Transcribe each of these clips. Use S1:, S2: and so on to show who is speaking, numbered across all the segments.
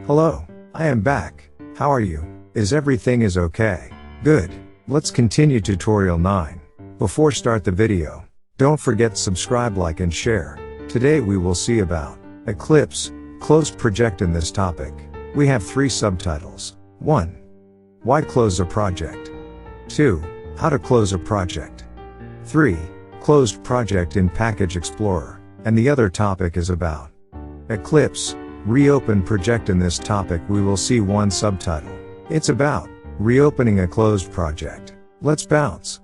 S1: Hello, I am back. How are you? Is everything okay? Good. Let's continue tutorial 9. Before start the video, don't forget subscribe, like and share. Today we will see about Eclipse, closed project. In this topic, we have 3 subtitles. 1. Why close a project? 2. How to close a project. 3. Closed project in Package Explorer. And the other topic is about Eclipse, reopen project. In this topic we will see 1 subtitle. It's about reopening a closed project. Let's bounce.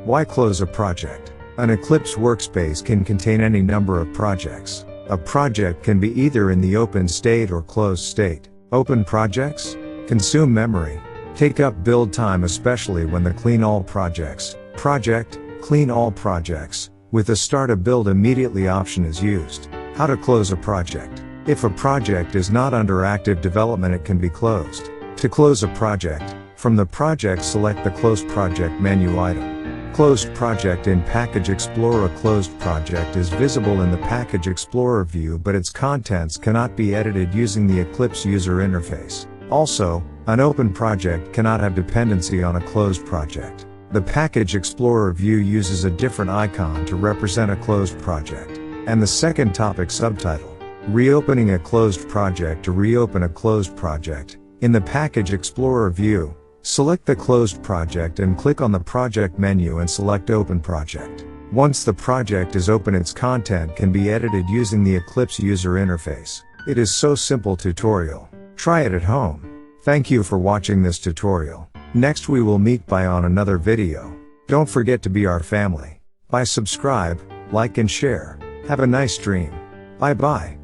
S1: Why close a project? An Eclipse workspace can contain any number of projects. A project can be either in the open state or closed state. Open projects consume memory, take up build time, especially when the clean all projects clean all projects with the start a build immediately option is used. How to close a project? If a project is not under active development, it can be closed. To close a project, from the project select the Close Project menu item. Closed project in Package Explorer. A closed project is visible in the Package Explorer view, but its contents cannot be edited using the Eclipse user interface. Also, an open project cannot have dependency on a closed project. The Package Explorer view uses a different icon to represent a closed project. And the second topic subtitle, reopening a closed project. To reopen a closed project, in the Package Explorer view, select the closed project and click on the project menu and select Open Project. Once the project is open, its content can be edited using the Eclipse user interface. It is so simple tutorial. Try it at home. Thank you for watching this tutorial. Next we will meet on another video. Don't forget to be our family. Subscribe, like and share. Have a nice dream. Bye bye.